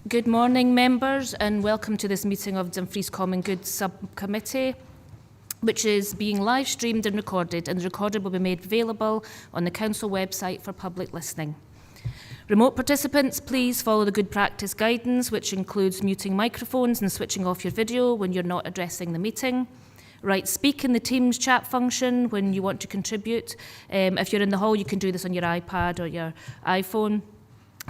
Good morning, members, and welcome to this meeting of Dumfries Common Good Subcommittee, which is being live streamed and recorded, and the recording will be made available on the Council website for public listening. Remote participants, please follow the good practice guidance, which includes muting microphones and switching off your video when you're not addressing the meeting. Right, speak in the Teams chat function when you want to contribute. If you're in the hall, you can do this on your iPad or your iPhone.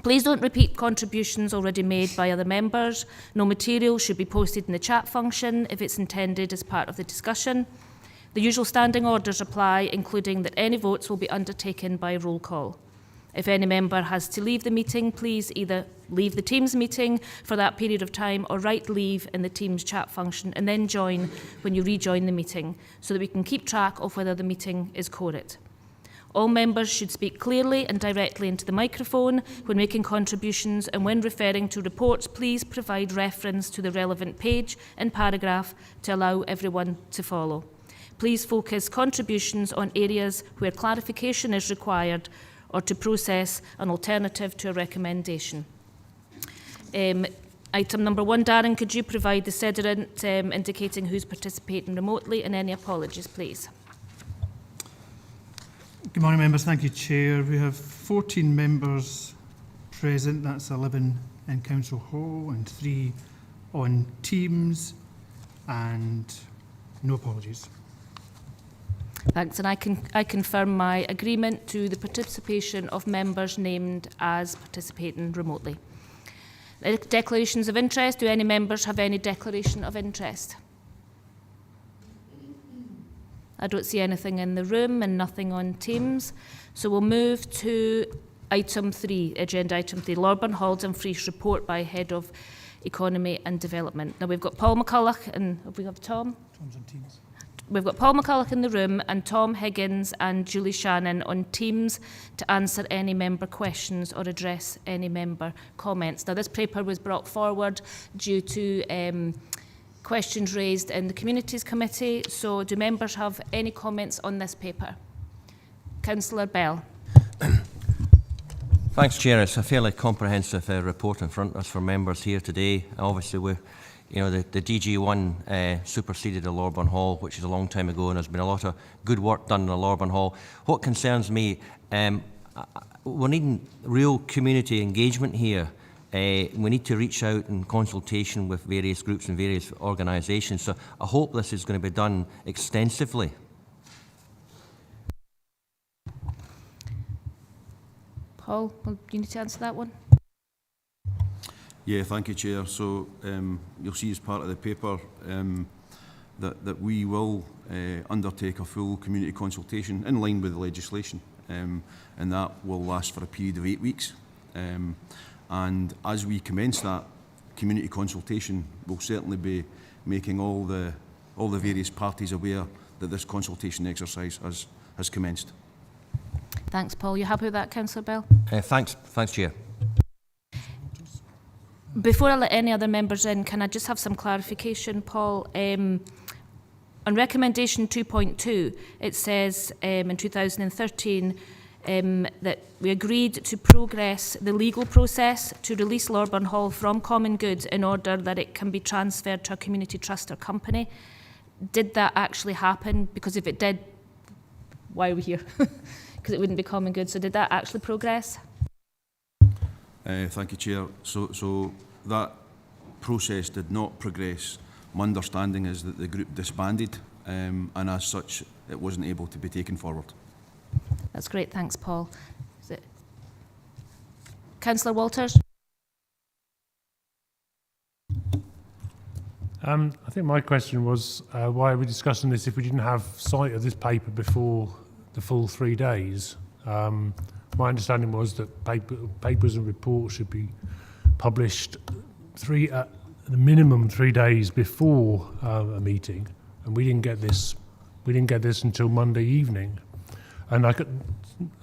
Please don't repeat contributions already made by other members. No material should be posted in the chat function if it's intended as part of the discussion. The usual standing orders apply, including that any votes will be undertaken by roll call. If any member has to leave the meeting, please either leave the Teams meeting for that period of time or write leave in the Teams chat function and then join when you rejoin the meeting so that we can keep track of whether the meeting is quorate. All members should speak clearly and directly into the microphone when making contributions, and when referring to reports, please provide reference to the relevant page and paragraph to allow everyone to follow. Please focus contributions on areas where clarification is required or to process an alternative to a recommendation. Item number 1, Darren, could you provide the sediment indicating who's participating remotely, and any apologies, please? Good morning, members. Thank you, Chair. We have 14 members present. That's 11 in Council Hall and 3 on Teams, and no apologies. Thanks, and I confirm my agreement to the participation of members named as participating remotely. Declarations of interest. Do any members have any declaration of interest? I don't see anything in the room and nothing on Teams. So we'll move to item 3, agenda item 3, Lorburn Hall Dumfries report by Head of Economy and Development. Now we've got Paul McCulloch and have we got Tom? Tom's on Teams. We've got Paul McCulloch in the room and Tom Higgins and Julie Shannon on Teams to answer any member questions or address any member comments. Now this paper was brought forward due to questions raised in the Communities Committee. So do members have any comments on this paper? Councillor Bell. Thanks, Chair. It's a fairly comprehensive report in front of us for members here today. Obviously, the DG1 superseded the Lorburn Hall, which is a long time ago, and there's been a lot of good work done in the Lorburn Hall. What concerns me, we're needing real community engagement here. We need to reach out in consultation with various groups and various organisations. So I hope this is going to be done extensively. Paul, you need to answer that one. Yeah, thank you, Chair. So you'll see as part of the paper that we will undertake a full community consultation in line with the legislation, and that will last for a period of 8 weeks. And as we commence that community consultation, we'll certainly be making all the various parties aware that this consultation exercise has commenced. Thanks, Paul. You happy with that, Councillor Bell? Thanks, Chair. Before I let any other members in, can I just have some clarification, Paul? On recommendation 2.2, it says in 2013 that we agreed to progress the legal process to release Lorburn Hall from Common Good in order that it can be transferred to a community trust or company. Did that actually happen? Because if it did, why are we here? Because it wouldn't be Common Good. So did that actually progress? Thank you, Chair. So that process did not progress. My understanding is that the group disbanded, and as such, it wasn't able to be taken forward. That's great. Thanks, Paul. Is it Councillor Walters? I think my question was, why are we discussing this if we didn't have sight of this paper before the full 3 days? My understanding was that papers and reports should be published at the minimum 3 days before a meeting, and we didn't get this. We didn't get this until Monday evening, and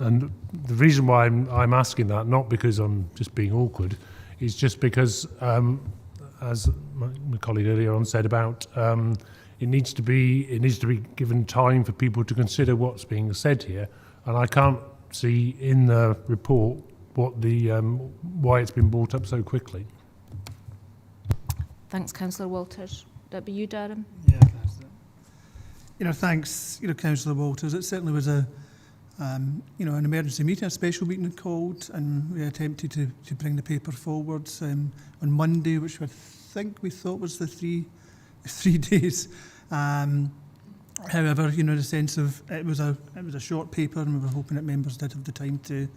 the reason why I'm asking that, not because I'm just being awkward, is just because, as my colleague earlier on said about, it needs to be given time for people to consider what's being said here, and I can't see in the report what why it's been brought up so quickly. Thanks, Councillor Walters. Would that be you, Darren? Yeah, that's it. Thanks, Councillor Walters. It certainly was an emergency meeting, a special meeting called, and we attempted to bring the paper forwards on Monday, which I think we thought was the three days. However, in the sense of it was a short paper, and we were hoping that members did have the time to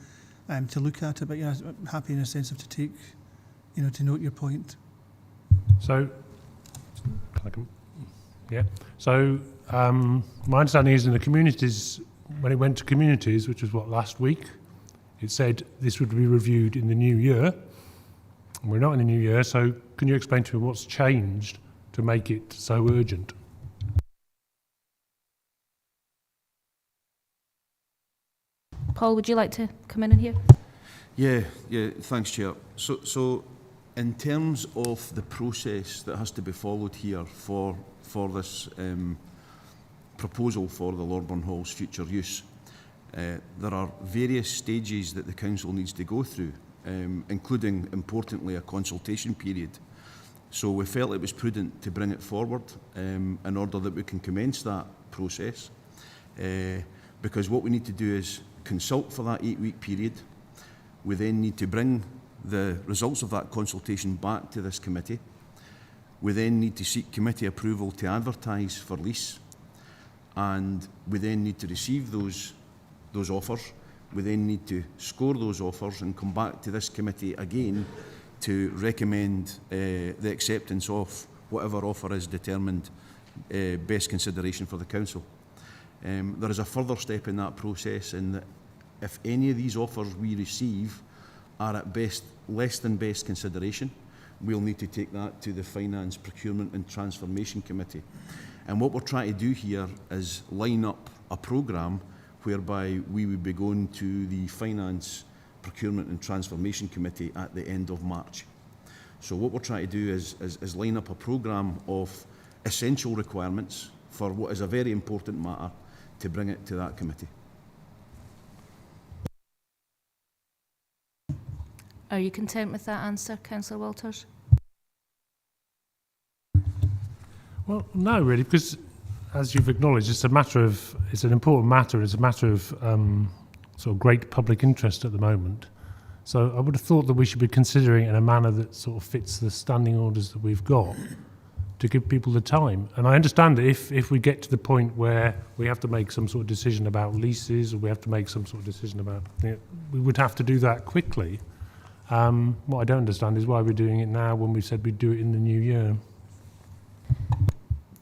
look at it. But I'm happy in a sense of to take, to note your point. So, So, my understanding is in the communities, when it went to communities, which was last week, it said this would be reviewed in the new year. And we're not in the new year, so can you explain to me what's changed to make it so urgent? Paul, would you like to come in here? Yeah, thanks, Chair. So in terms of the process that has to be followed here for this proposal for the Lorburn Hall's future use, there are various stages that the Council needs to go through, including, importantly, a consultation period. So we felt it was prudent to bring it forward in order that we can commence that process, because what we need to do is consult for that 8-week period. We then need to bring the results of that consultation back to this committee. We then need to seek committee approval to advertise for lease, and we then need to receive those offers. We then need to score those offers and come back to this committee again to recommend the acceptance of whatever offer is determined best consideration for the Council. There is a further step in that process in that if any of these offers we receive are at best less than best consideration, we'll need to take that to the Finance, Procurement and Transformation Committee. And what we're trying to do here is line up a programme whereby we would be going to the Finance, Procurement and Transformation Committee at the end of March. So what we're trying to do is line up a programme of essential requirements for what is a very important matter to bring it to that committee. Are you content with that answer, Councillor Walters? Well, no, really, because as you've acknowledged, it's an important matter. It's a matter of sort of great public interest at the moment. So I would have thought that we should be considering it in a manner that sort of fits the standing orders that we've got to give people the time. And I understand that if we get to the point where we have to make some sort of decision about leases, or we have to make some sort of decision about, we would have to do that quickly. What I don't understand is why we're doing it now when we said we'd do it in the new year.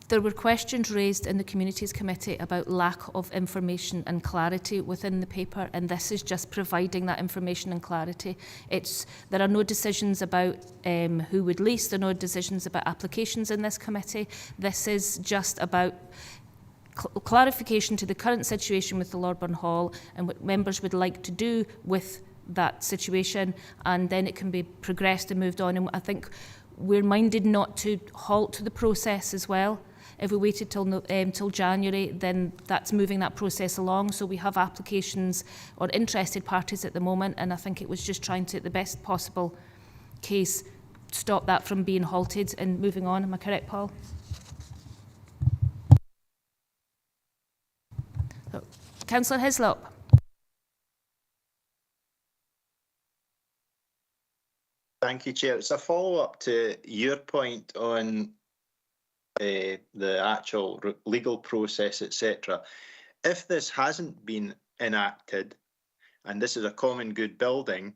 There were questions raised in the Communities Committee about lack of information and clarity within the paper, and this is just providing that information and clarity. There are no decisions about who would lease, there are no decisions about applications in this committee. This is just about clarification to the current situation with the Lorburn Hall and what members would like to do with that situation, and then it can be progressed and moved on. And I think we're minded not to halt the process as well. If we waited till January, then that's moving that process along. So we have applications or interested parties at the moment, and I think it was just trying to, at the best possible case, stop that from being halted and moving on. Am I correct, Paul? So, Councillor Hislop. Thank you, Chair. It's a follow-up to your point on the actual legal process, etc. If this hasn't been enacted, and this is a common good building,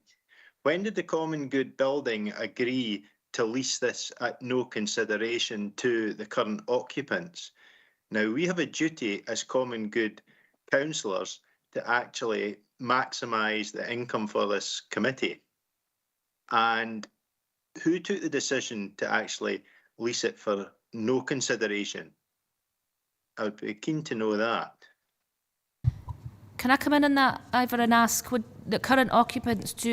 when did the common good building agree to lease this at no consideration to the current occupants? Now, we have a duty as common good councillors to actually maximise the income for this committee. And who took the decision to actually lease it for no consideration? I would be keen to know that. Can I come in on that, Ivor, and ask, which current occupants do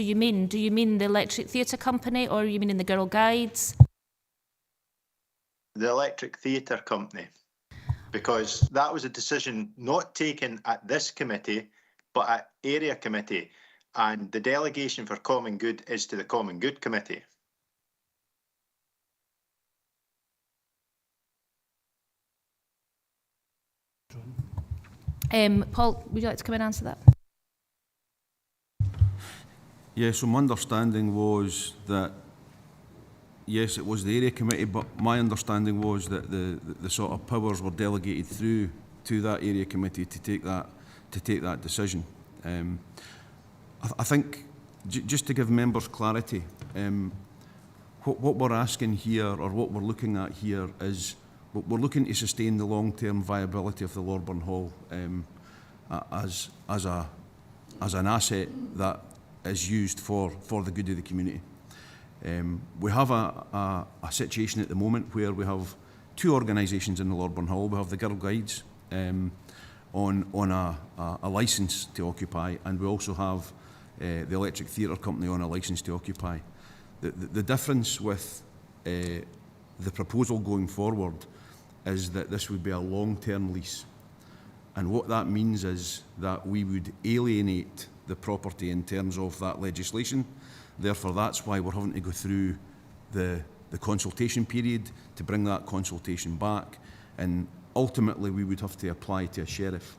you mean? Do you mean the Electric Theatre Company, or are you meaning the Girl Guides? The Electric Theatre Company, because that was a decision not taken at this committee, but at area committee. And the delegation for common good is to the Common Good Committee. Paul, would you like to come in and answer that? Yeah, so my understanding was that, yes, it was the area committee, but my understanding was that the sort of powers were delegated through to that area committee to take that decision. I think, just to give members clarity, what we're asking here, or what we're looking at here, is we're looking to sustain the long-term viability of the Lorburn Hall as an asset that is used for the good of the community. We have a situation at the moment where we have two organisations in the Lorburn Hall. We have the Girl Guides on a licence to occupy, and we also have the Electric Theatre Company on a licence to occupy. The difference with the proposal going forward is that this would be a long-term lease. And what that means is that we would alienate the property in terms of that legislation. Therefore, that's why we're having to go through the consultation period to bring that consultation back. And ultimately, we would have to apply to a sheriff.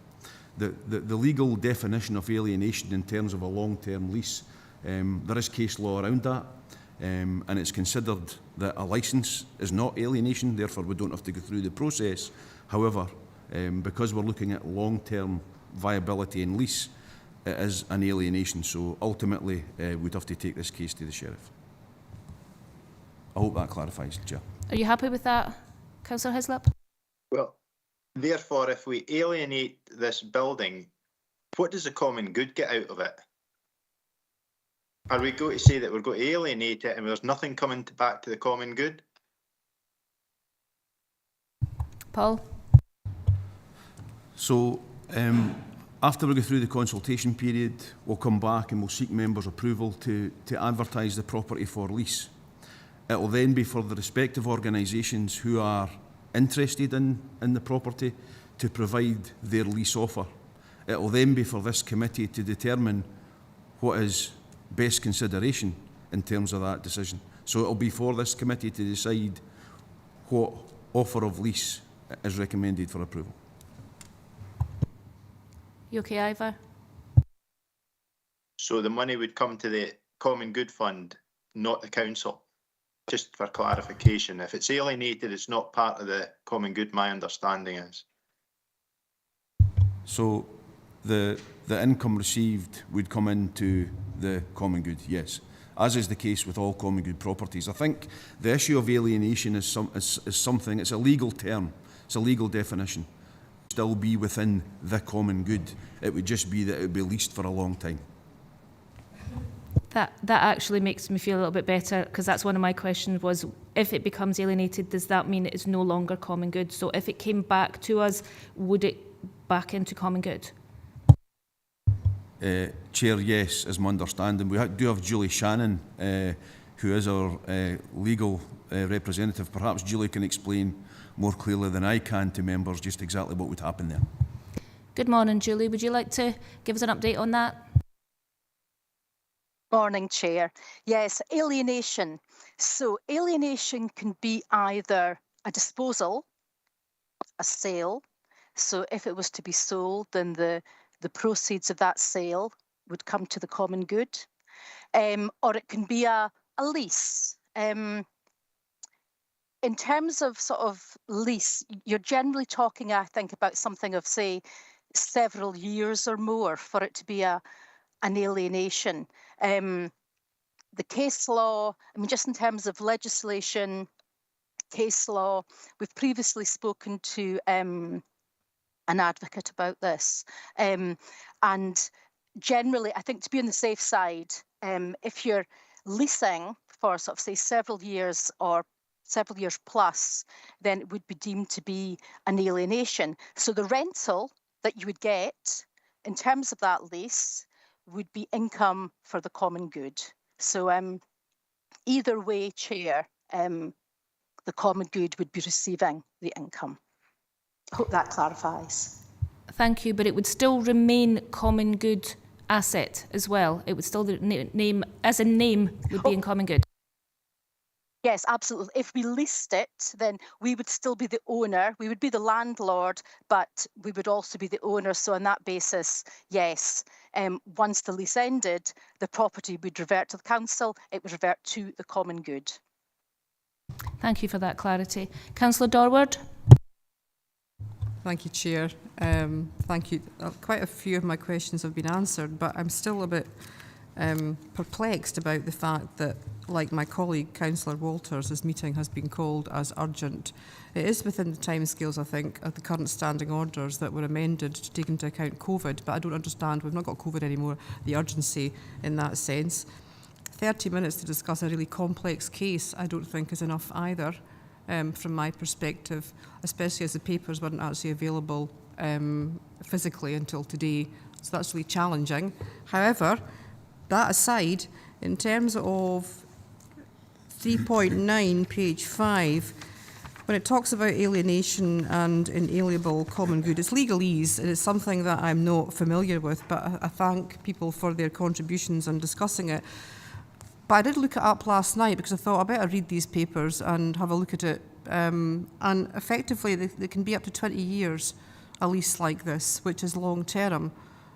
The legal definition of alienation in terms of a long-term lease, there is case law around that. And it's considered that a licence is not alienation, therefore we don't have to go through the process. However, because we're looking at long-term viability and lease, it is an alienation. So ultimately, we'd have to take this case to the sheriff. I hope that clarifies, Chair. Are you happy with that, Councillor Hislop? Well, therefore, if we alienate this building, what does the common good get out of it? Are we going to say that we're going to alienate it and there's nothing coming back to the common good? Paul? So, after we go through the consultation period, we'll come back and we'll seek members' approval to advertise the property for lease. It will then be for the respective organisations who are interested in the property to provide their lease offer. It will then be for this committee to determine what is best consideration in terms of that decision. So it will be for this committee to decide what offer of lease is recommended for approval. You okay, Ivor? So the money would come to the common good fund, not the council. Just for clarification, if it's alienated, it's not part of the common good, my understanding is. So the income received would come into the common good, yes, as is the case with all common good properties. I think the issue of alienation is something, it's a legal term, it's a legal definition. It would still be within the common good. It would just be that it would be leased for a long time. That actually makes me feel a little bit better, because that's one of my questions was, if it becomes alienated, does that mean it's no longer common good? So if it came back to us, would it back into common good? Chair, yes, is my understanding. We do have Julie Shannon, who is our legal representative. Perhaps Julie can explain more clearly than I can to members just exactly what would happen there. Good morning, Julie. Would you like to give us an update on that? Morning, Chair. Yes, alienation. So alienation can be either a disposal, a sale. So if it was to be sold, then the proceeds of that sale would come to the common good. Or it can be a lease. In terms of sort of lease, you're generally talking, I think, about something of, say, several years or more for it to be an alienation. The case law, I mean, just in terms of legislation, case law, we've previously spoken to an advocate about this. And generally, I think to be on the safe side, if you're leasing for sort of, say, several years or several years plus, then it would be deemed to be an alienation. So the rental that you would get in terms of that lease would be income for the common good. So either way, Chair, the common good would be receiving the income. I hope that clarifies. Thank you, but it would still remain common good asset as well. It would still name, as a name, would be in common good. Yes, absolutely. If we leased it, then we would still be the owner. We would be the landlord, but we would also be the owner. So on that basis, yes, once the lease ended, the property would revert to the council. It would revert to the common good. Thank you for that clarity. Councillor Dorward. Thank you, Chair. Thank you. Quite a few of my questions have been answered, but I'm still a bit perplexed about the fact that, like my colleague, Councillor Walters, this meeting has been called as urgent. It is within the timescales, I think, of the current standing orders that were amended to take into account COVID, but I don't understand, we've not got COVID anymore, the urgency in that sense. 30 minutes to discuss a really complex case, I don't think is enough either, from my perspective, especially as the papers weren't actually available physically until today. So that's really challenging. However, that aside, in terms of 3.9, page 5, when it talks about alienation and inalienable common good, it's legalese, and it's something that I'm not familiar with, but I thank people for their contributions and discussing it. But I did look it up last night because I thought I better read these papers and have a look at it. And effectively, they can be up to 20 years, a lease like this, which is long term.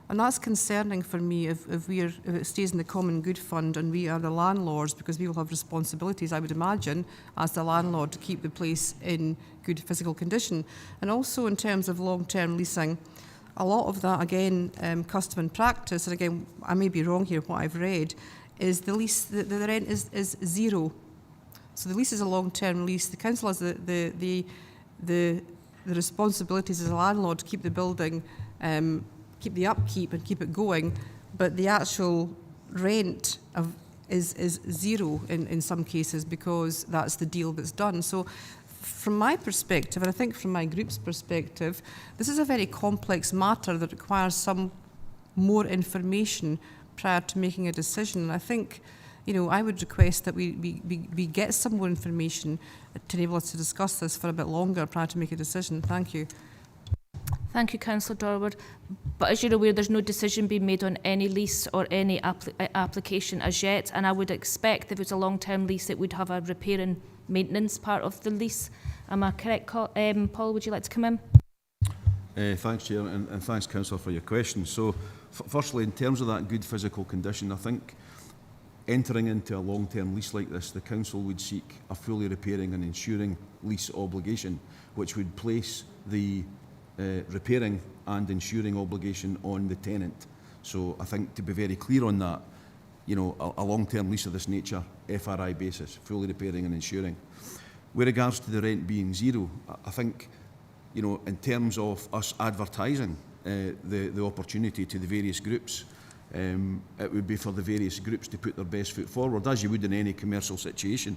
And that's concerning for me if it stays in the common good fund and we are the landlords, because we will have responsibilities, I would imagine, as the landlord to keep the place in good physical condition. And also in terms of long-term leasing, a lot of that, again, custom and practice, and again, I may be wrong here, what I've read, is the lease, the rent is zero. So the lease is a long-term lease. The council has the responsibilities as a landlord to keep the building, keep the upkeep and keep it going, but the actual rent is zero in some cases because that's the deal that's done. So from my perspective, and I think from my group's perspective, this is a very complex matter that requires some more information prior to making a decision. And I think, you know, I would request that we get some more information to enable us to discuss this for a bit longer prior to make a decision. Thank you. Thank you, Councillor Dorward. But as you're aware, there's no decision being made on any lease or any application as yet, and I would expect if it's a long-term lease, it would have a repair and maintenance part of the lease. Am I correct, Paul? Would you like to come in? Thanks, Chair, and thanks, Councillor, for your question. So, firstly, in terms of that good physical condition, I think entering into a long-term lease like this, the Council would seek a fully repairing and insuring lease obligation, which would place the repairing and insuring obligation on the tenant. So I think to be very clear on that, you know, a long-term lease of this nature, FRI basis, fully repairing and insuring. With regards to the rent being zero, I think, you know, in terms of us advertising the opportunity to the various groups, it would be for the various groups to put their best foot forward, as you would in any commercial situation,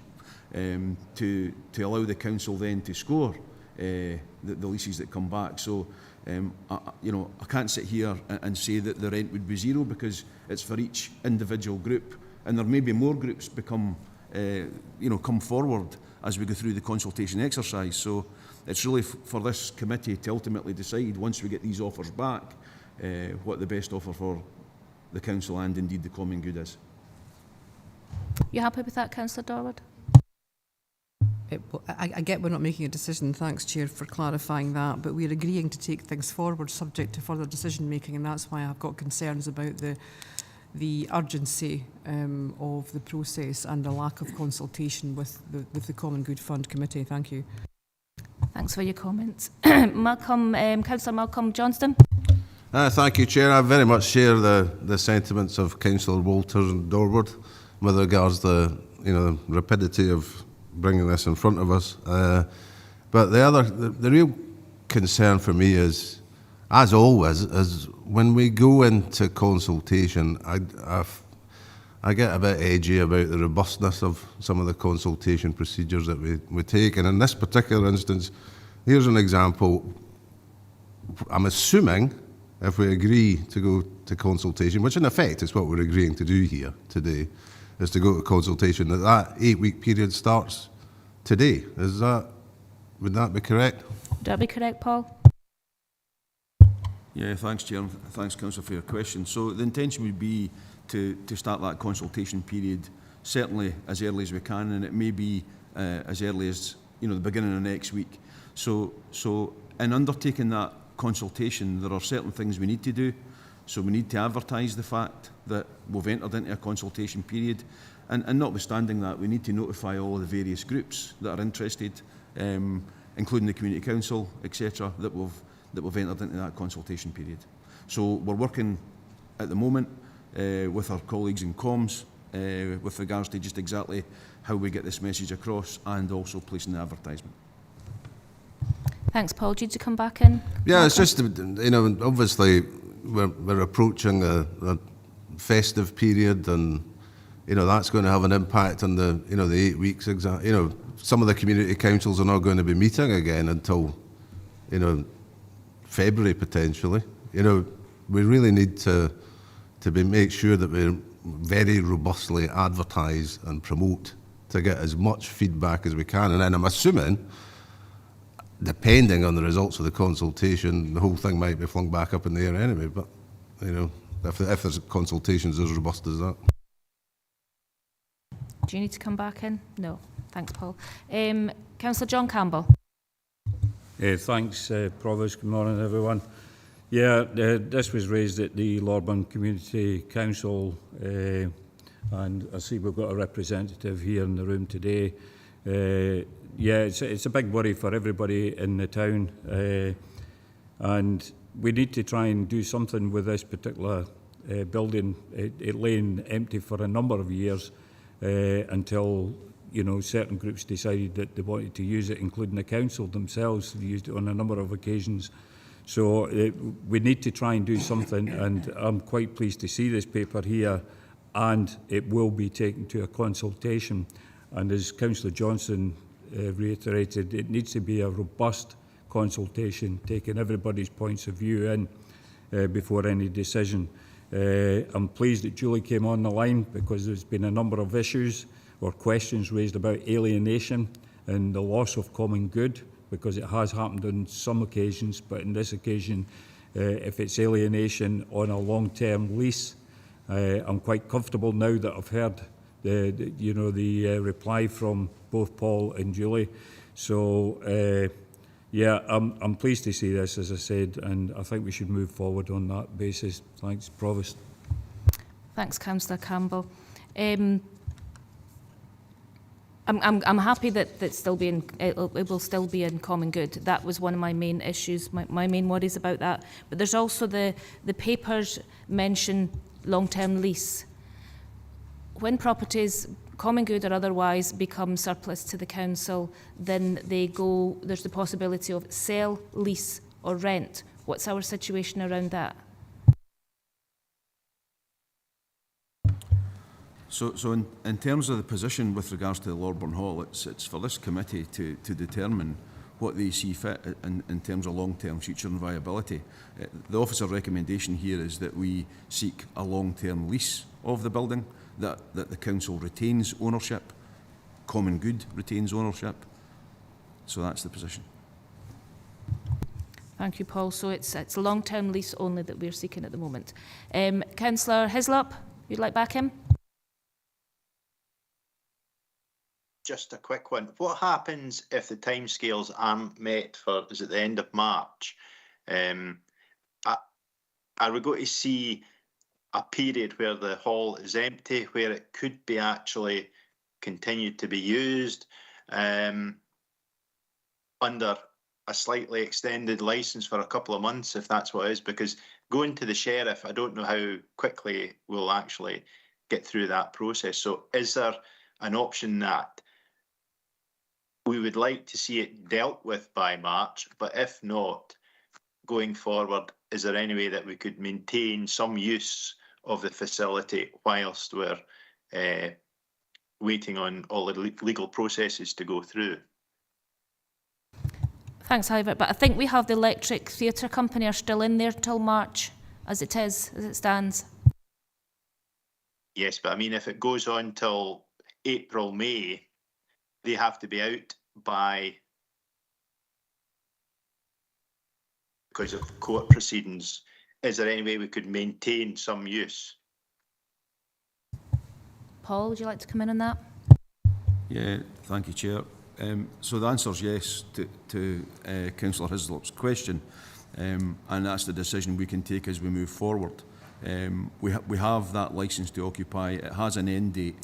to allow the council then to score the leases that come back. So, you know, I can't sit here and say that the rent would be zero, because it's for each individual group, and there may be more groups become, you know, come forward as we go through the consultation exercise. So it's really for this committee to ultimately decide, once we get these offers back, what the best offer for the council and indeed the common good is. You happy with that, Councillor Dorward? I get we're not making a decision, thanks, Chair, for clarifying that, but we're agreeing to take things forward subject to further decision making, and that's why I've got concerns about the urgency of the process and the lack of consultation with the Common Good Fund Committee. Thank you. Thanks for your comments. Councillor Malcolm Johnston. Thank you, Chair. I very much share the sentiments of Councillor Walters and Dorward with regards to the rapidity of bringing this in front of us. But the real concern for me is, as always, is when we go into consultation, I get a bit edgy about the robustness of some of the consultation procedures that we take. And in this particular instance, here's an example. I'm assuming if we agree to go to consultation, which in effect is what we're agreeing to do here today, is to go to consultation, that 8-week period starts today. Would that be correct? Would that be correct, Paul? Yeah, thanks, Chair. Thanks, Councillor, for your question. So the intention would be to start that consultation period certainly as early as we can, and it may be as early as the beginning of next week. So in undertaking that consultation, there are certain things we need to do. So we need to advertise the fact that we've entered into a consultation period, and notwithstanding that, we need to notify all of the various groups that are interested, including the Community Council, etc., that we've entered into that consultation period. So we're working at the moment with our colleagues in comms with regards to just exactly how we get this message across, and also placing the advertisement. Thanks, Paul. Do you need to come back in? Yeah, it's just, obviously we're approaching a festive period, and that's going to have an impact on the the 8 weeks. Some of the community councils are not going to be meeting again until February potentially. We really need to make sure that we very robustly advertise and promote to get as much feedback as we can. And then I'm assuming, depending on the results of the consultation, the whole thing might be flung back up in the air anyway. But if there's consultations as robust as that. Do you need to come back in? No. Thanks, Paul. Councillor John Campbell. Thanks, Provost. Good morning, everyone. Yeah, this was raised at the Lorburn Community Council, and I see we've got a representative here in the room today. Yeah, it's a big worry for everybody in the town, and we need to try and do something with this particular building. It laying empty for a number of years until certain groups decided that they wanted to use it, including the council themselves. They used it on a number of occasions. So we need to try and do something, and I'm quite pleased to see this paper here, and it will be taken to a consultation. And as Councillor Johnson reiterated, it needs to be a robust consultation, taking everybody's points of view in before any decision. I'm pleased that Julie came on the line, because there's been a number of issues or questions raised about alienation and the loss of common good, because it has happened on some occasions, but in this occasion, if it's alienation on a long-term lease, I'm quite comfortable now that I've heard the reply from both Paul and Julie. So yeah, I'm pleased to see this, as I said, and I think we should move forward on that basis. Thanks, Provost. Thanks, Councillor Campbell. I'm happy that it will still be in common good. That was one of my main issues, my main worries about that. But there's also the papers mention long-term lease. When properties, common good or otherwise, become surplus to the council, then there's the possibility of sell, lease or rent. What's our situation around that? So in terms of the position with regards to the Lorburn Hall, it's for this committee to determine what they see fit in terms of long-term future and viability. The officer recommendation here is that we seek a long-term lease of the building, that the council retains ownership, common good retains ownership. So that's the position. Thank you, Paul. So it's a long-term lease only that we're seeking at the moment. Councillor Hislop, you'd like back in? Just a quick one. What happens if the timescales aren't met for, is it the end of March? Are we going to see a period where the hall is empty, where it could be actually continued to be used under a slightly extended licence for a couple of months, if that's what it is? Because going to the sheriff, I don't know how quickly we'll actually get through that process. So is there an option that we would like to see it dealt with by March, but if not, going forward, is there any way that we could maintain some use of the facility whilst we're waiting on all the legal processes to go through? Thanks, Ivor. But I think we have the Electric Theatre Company are still in there till March, as it stands. Yes, but I mean, if it goes on till April, May, they have to be out by, because of court proceedings. Is there any way we could maintain some use? Paul, would you like to come in on that? Yeah, thank you, Chair. So the answer is yes to Councillor Hislop's question, and that's the decision we can take as we move forward. We have that licence to occupy. It has an end date.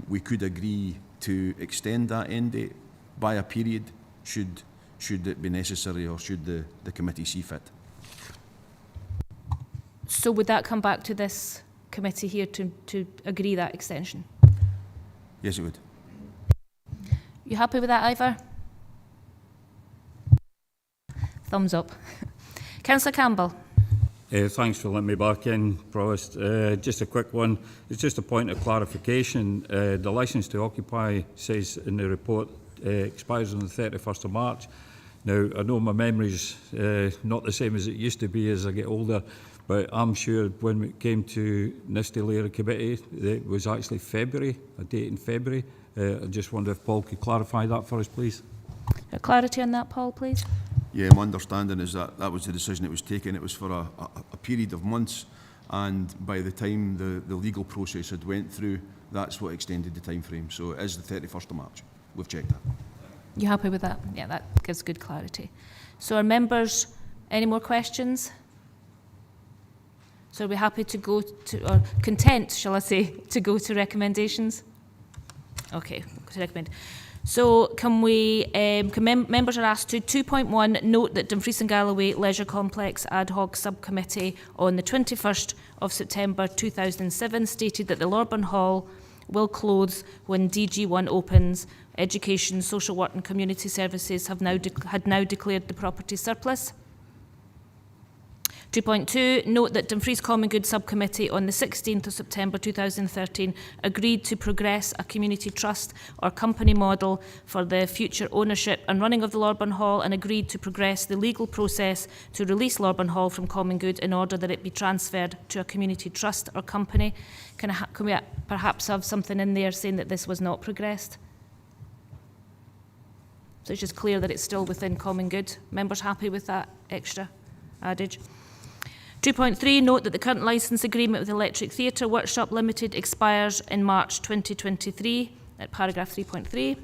We could agree to extend that end date by a period should it be necessary or should the committee see fit. So would that come back to this committee here to agree that extension? Yes, it would. You happy with that, Ivor? Thumbs up. Councillor Campbell. Thanks for letting me back in, Provost. Just a quick one. It's just a point of clarification. The licence to occupy says in the report expires on the 31st of March. Now, I know my memory's not the same as it used to be as I get older, but I'm sure when it came to Nisty Committee, it was actually February, a date in February. I just wonder if Paul could clarify that for us, please. Clarity on that, Paul, please. Yeah, my understanding is that that was the decision that was taken. It was for a period of months, and by the time the legal process had went through, that's what extended the time frame. So it is the 31st of March. We've checked that. You happy with that? Yeah, that gives good clarity. So are members, any more questions? So are we happy to go to, or content, shall I say, to go to recommendations? Okay, to recommend. So can we, members are asked to 2.1 note that Dumfries and Galloway Leisure Complex Ad Hoc Subcommittee on the 21st of September 2007 stated that the Lorburn Hall will close when DG1 opens. Education, Social Work and Community Services had now declared the property surplus. 2.2, note that Dumfries Common Good Subcommittee on the 16th of September 2013 agreed to progress a community trust or company model for the future ownership and running of the Lorburn Hall, and agreed to progress the legal process to release Lorburn Hall from Common Good in order that it be transferred to a community trust or company. Can we perhaps have something in there saying that this was not progressed? So it's just clear that it's still within Common Good. Members happy with that extra adage? 2.3, note that the current licence agreement with Electric Theatre Workshop Limited expires in March 2023, at paragraph 3.3.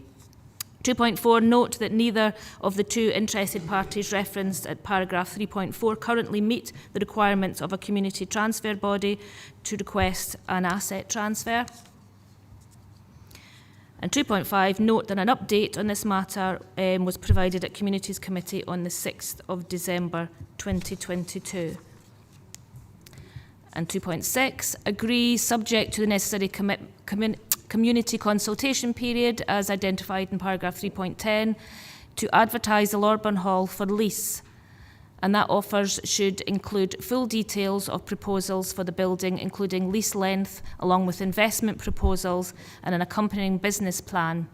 2.4, note that neither of the two interested parties referenced at paragraph 3.4 currently meet the requirements of a community transfer body to request an asset transfer. And 2.5, note that an update on this matter was provided at Communities Committee on the 6th of December 2022. And 2.6, agree, subject to the necessary community consultation period as identified in paragraph 3.10, to advertise the Lorburn Hall for lease, and that offers should include full details of proposals for the building, including lease length, along with investment proposals and an accompanying business plan.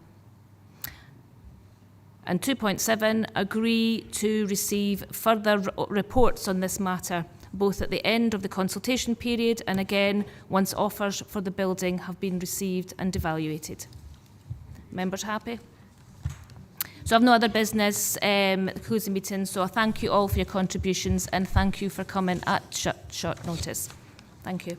And 2.7, agree to receive further reports on this matter, both at the end of the consultation period and again once offers for the building have been received and evaluated. Members happy? So I have no other business closing meeting, so I thank you all for your contributions and thank you for coming at short notice. Thank you.